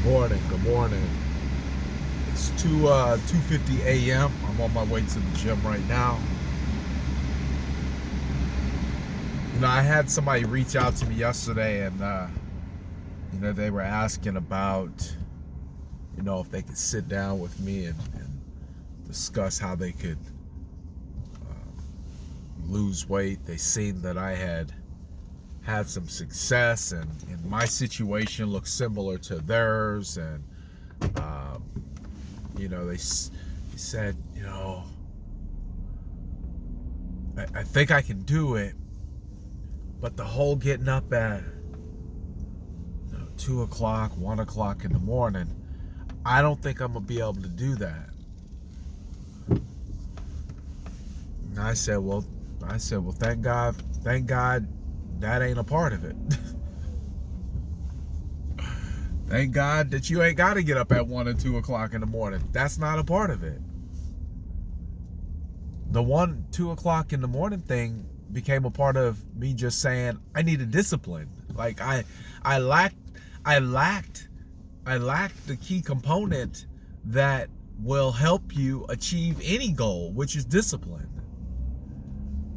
Morning, good morning. It's 2:50 a.m. I'm on my way to the gym right now. I had somebody reach out to me yesterday, and they were asking about, if they could sit down with me and discuss how they could lose weight. They seen that I had some success, and my situation looked similar to theirs, and they said, I think I can do it, but the whole getting up at 2 o'clock, 1 o'clock in the morning, I don't think I'm going to be able to do that. And I said, well, thank God that ain't a part of it. Thank God that you ain't got to get up at 1 and 2 o'clock in the morning. That's not a part of it. The 1, 2 o'clock in the morning thing became a part of me just saying I needed discipline. Like I lacked the key component that will help you achieve any goal, which is discipline.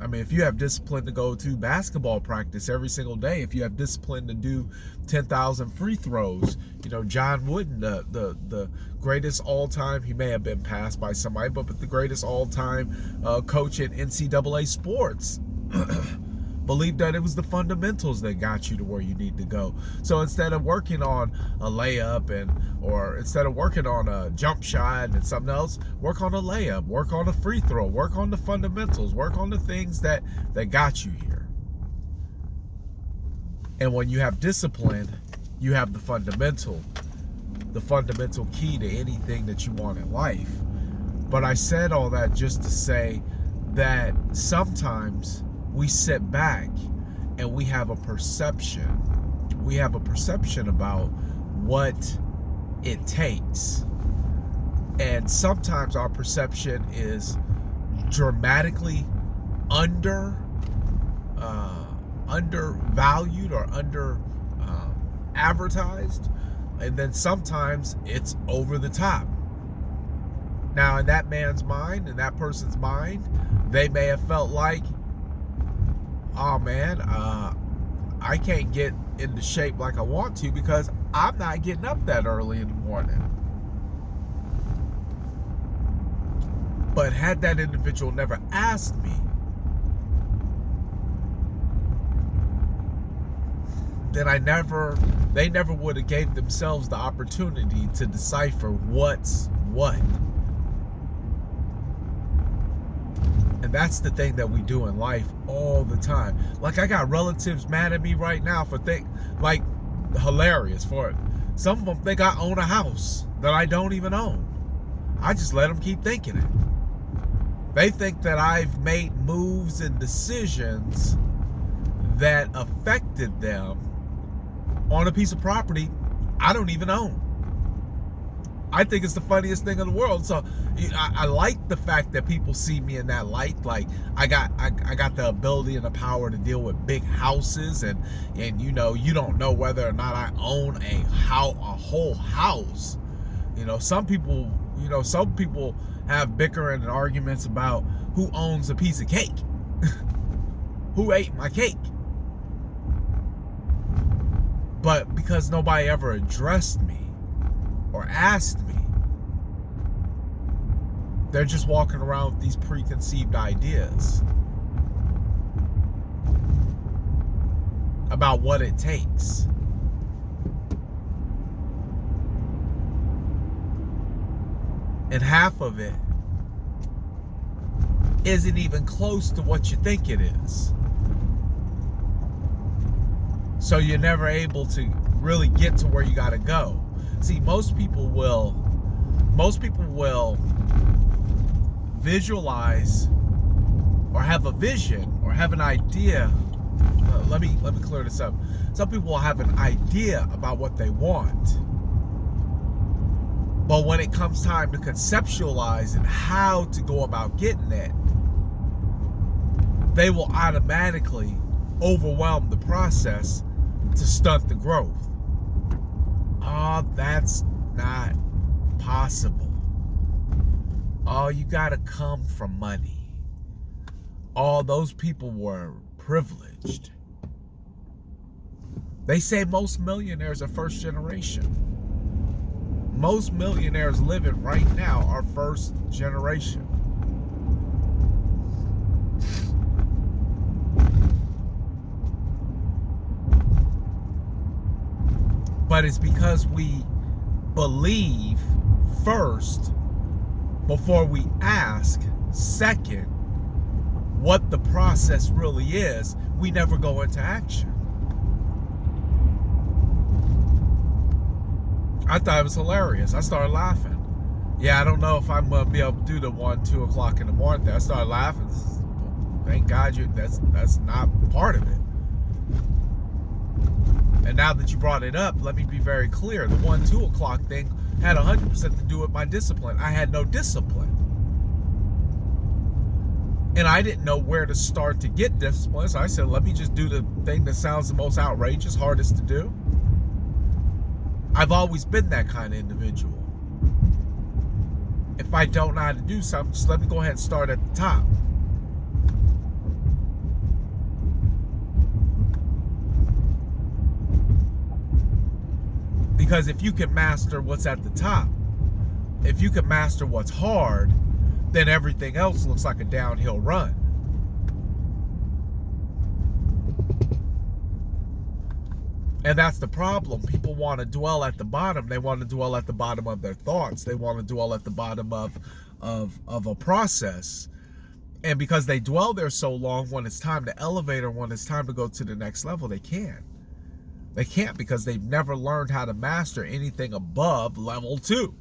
I mean, if you have discipline to go to basketball practice every single day, if you have discipline to do 10,000 free throws, John Wooden, the greatest all-time, he may have been passed by somebody, but the greatest all-time coach in NCAA sports, believed that it was the fundamentals that got you to where you need to go. So instead of working on a layup or instead of working on a jump shot and something else, work on a layup, work on a free throw, work on the fundamentals, work on the things that got you here. And when you have discipline, you have the fundamental key to anything that you want in life. But I said all that just to say that sometimes we sit back and we have a perception. We have a perception about what it takes. And sometimes our perception is dramatically undervalued or advertised. And then sometimes it's over the top. Now, in that man's mind, in that person's mind, they may have felt like, oh man, I can't get into shape like I want to because I'm not getting up that early in the morning. But had that individual never asked me, then they never would have gave themselves the opportunity to decipher what's what. And that's the thing that we do in life all the time. Like, I got relatives mad at me right now for hilarious for it. Some of them think I own a house that I don't even own. I just let them keep thinking it. They think that I've made moves and decisions that affected them on a piece of property I don't even own. I think it's the funniest thing in the world. So I like the fact that people see me in that light. Like I got the ability and the power to deal with big houses, and you don't know whether or not I own a whole house. Some people have bickering and arguments about who owns a piece of cake. Who ate my cake? But because nobody ever addressed me or asked me, they're just walking around with these preconceived ideas about what it takes. And half of it isn't even close to what you think it is. So you're never able to really get to where you got to go. See, most people will visualize or have a vision or have an idea. Let me clear this up. Some people will have an idea about what they want, but when it comes time to conceptualize and how to go about getting it, they will automatically overwhelm the process to stunt the growth. Oh, that's not possible. Oh, you gotta come from money. Oh, those people were privileged. They say most millionaires are first generation. Most millionaires living right now are first generation. But it's because we believe first before we ask second what the process really is. We never go into action. I thought it was hilarious. I started laughing. Yeah, I don't know if I'm gonna be able to do the 1, 2 o'clock in the morning thing. I started laughing. Thank God that's not part of it. And now that you brought it up, let me be very clear. The 1, 2 o'clock thing had 100% to do with my discipline. I had no discipline. And I didn't know where to start to get discipline. So I said, let me just do the thing that sounds the most outrageous, hardest to do. I've always been that kind of individual. If I don't know how to do something, just let me go ahead and start at the top. Because if you can master what's at the top, if you can master what's hard, then everything else looks like a downhill run. And that's the problem. People want to dwell at the bottom. They want to dwell at the bottom of their thoughts. They want to dwell at the bottom of a process. And because they dwell there so long, when it's time to elevate or when it's time to go to the next level, they can't. They can't because they've never learned how to master anything above level 2.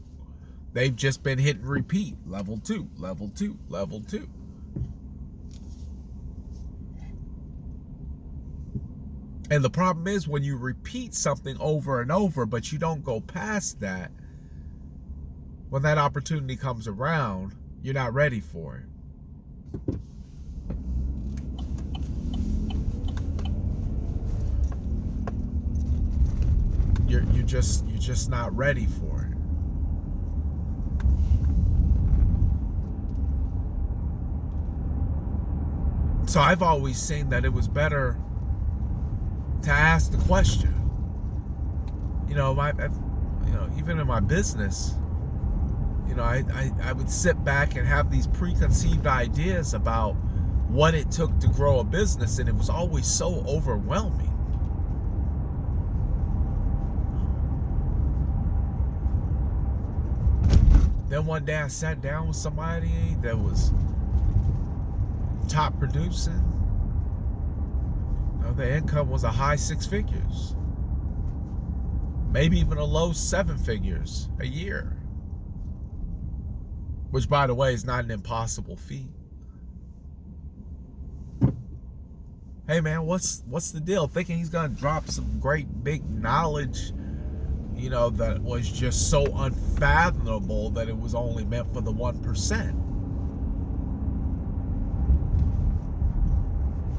They've just been hit and repeat. Level 2, level 2, level 2. And the problem is when you repeat something over and over, but you don't go past that, when that opportunity comes around, you're not ready for it. You're just not ready for it. So I've always seen that it was better to ask the question. Even in my business, I would sit back and have these preconceived ideas about what it took to grow a business, and it was always so overwhelming. Then one day I sat down with somebody that was top producing. Their income was a high 6 figures, maybe even a low 7 figures a year, which, by the way, is not an impossible feat. Hey man, what's the deal? Thinking he's gonna drop some great big knowledge, that was just so unfathomable that it was only meant for the 1%.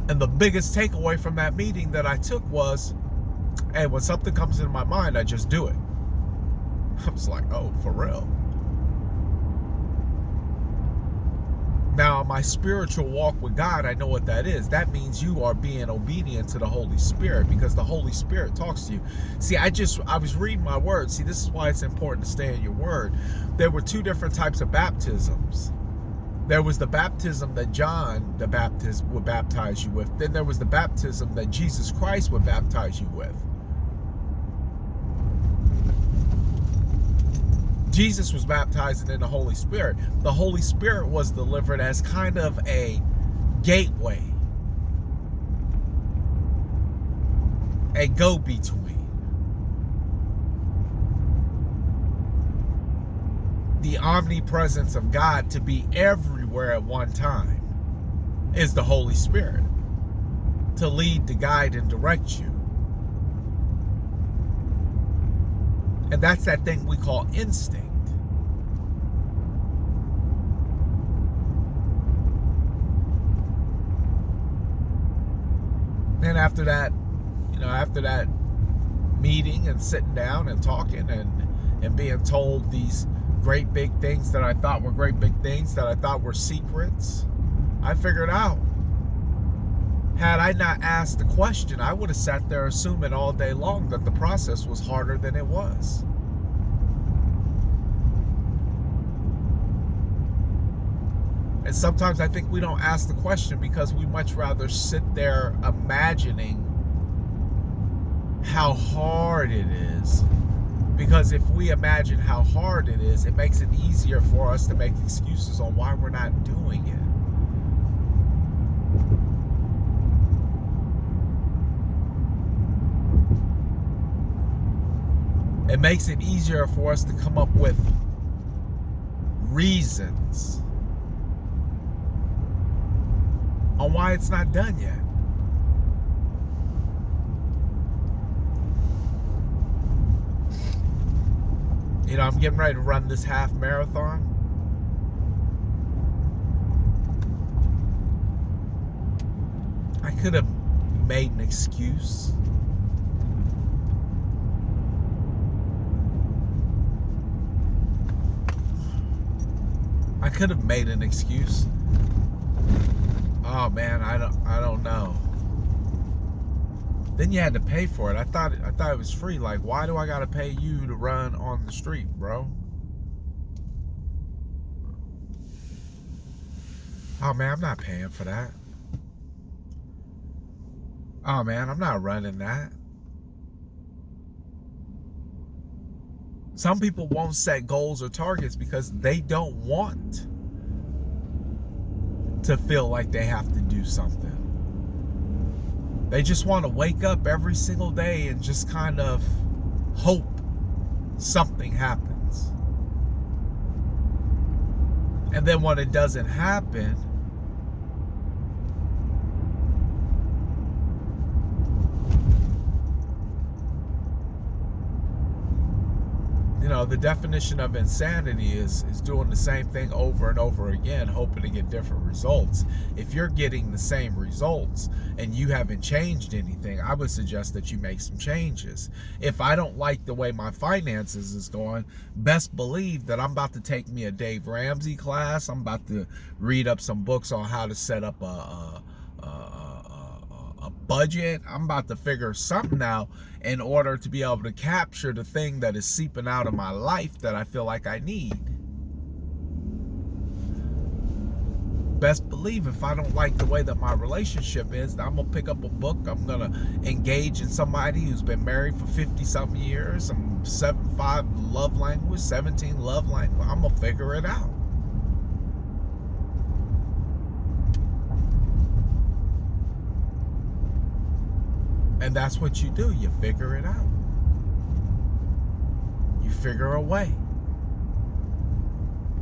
And the biggest takeaway from that meeting that I took was, hey, when something comes into my mind, I just do it. I was like, oh, for real? Now, my spiritual walk with God, I know what that is. That means you are being obedient to the Holy Spirit, because the Holy Spirit talks to you. See, I was reading my word. See, this is why it's important to stay in your word. There were 2 different types of baptisms. There was the baptism that John the Baptist would baptize you with. Then there was the baptism that Jesus Christ would baptize you with. Jesus was baptizing in the Holy Spirit. The Holy Spirit was delivered as kind of a gateway, a go-between. The omnipresence of God to be everywhere at one time is the Holy Spirit, to lead, to guide, and direct you. And that's that thing we call instinct. Then after that meeting and sitting down and talking and being told these great big things that I thought were great big things, that I thought were secrets. I figured out. Had I not asked the question, I would have sat there assuming all day long that the process was harder than it was. And sometimes I think we don't ask the question because we much rather sit there imagining how hard it is. Because if we imagine how hard it is, it makes it easier for us to make excuses on why we're not doing it. It makes it easier for us to come up with reasons on why it's not done yet. You know, I'm getting ready to run this half marathon. I could have made an excuse. I could have made an excuse. Oh man, I don't know. Then you had to pay for it. I thought it was free. Like, why do I gotta pay you to run on the street, bro? Oh man, I'm not paying for that. Oh man, I'm not running that. Some people won't set goals or targets because they don't want to feel like they have to do something. They just want to wake up every single day and just kind of hope something happens. And then when it doesn't happen, you know, the definition of insanity is doing the same thing over and over again, hoping to get different results. If you're getting the same results and you haven't changed anything, I would suggest that you make some changes. If I don't like the way my finances is going, best believe that I'm about to take me a Dave Ramsey class. I'm about to read up some books on how to set up a budget. I'm about to figure something out in order to be able to capture the thing that is seeping out of my life that I feel like I need. Best believe if I don't like the way that my relationship is, I'm gonna pick up a book. I'm gonna engage in somebody who's been married for 50 something years. Some 5 love language, 17 love language. I'm gonna figure it out. And that's what you do. You figure it out. You figure a way.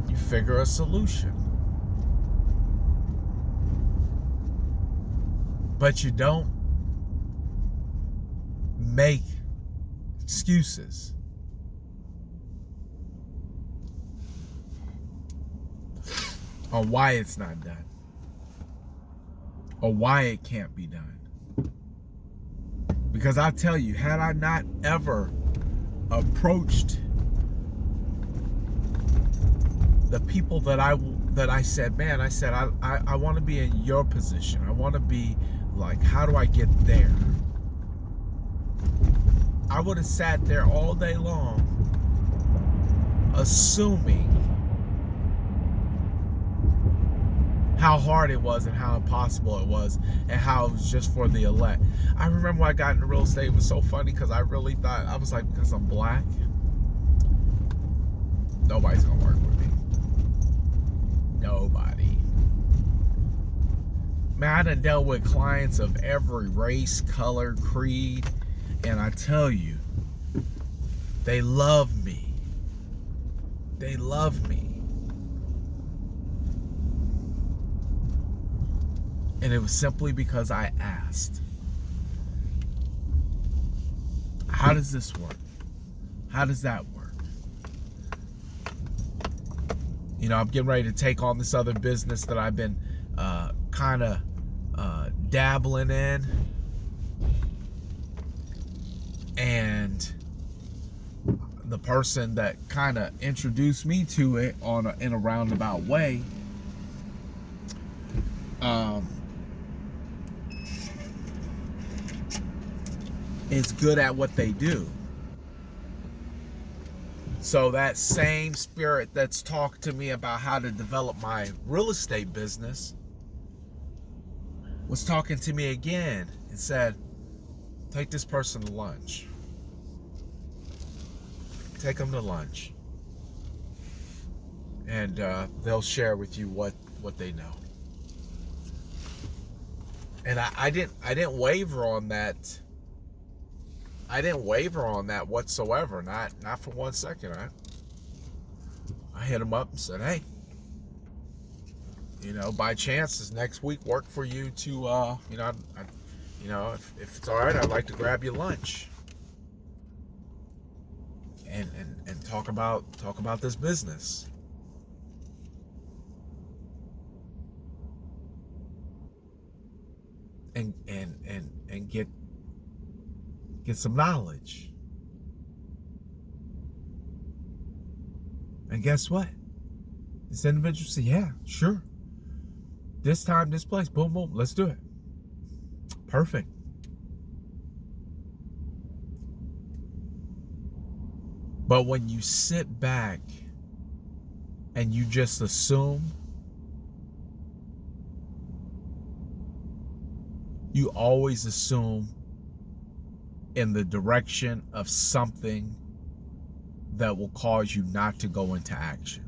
You figure a solution. But you don't make excuses. On why it's not done. Or why it can't be done. Because I tell you, had I not ever approached the people that I said, man, I said, I want to be in your position. I want to be like, how do I get there? I would have sat there all day long assuming how hard it was and how impossible it was and how it was just for the elect. I remember when I got into real estate, it was so funny because I really thought, I was like, because I'm black, nobody's gonna work with me. Nobody. Man, I done dealt with clients of every race, color, creed, and I tell you, they love me. They love me. And it was simply because I asked, how does this work? How does that work? You know, I'm getting ready to take on this other business that I've been kind of dabbling in. And the person that kind of introduced me to it in a roundabout way, is good at what they do. So that same spirit that's talked to me about how to develop my real estate business was talking to me again and said, take this person to lunch. Take them to lunch. And they'll share with you what they know. And I didn't waver on that. I didn't waver on that whatsoever. Not for 1 second. I hit him up and said, hey, by chance, does next week work for you to, if it's all right, I'd like to grab you lunch and talk about this business. And get some knowledge. And guess what? This individual said, yeah, sure. This time, this place, boom, boom, let's do it. Perfect. But when you sit back and you just assume, you always assume in the direction of something that will cause you not to go into action.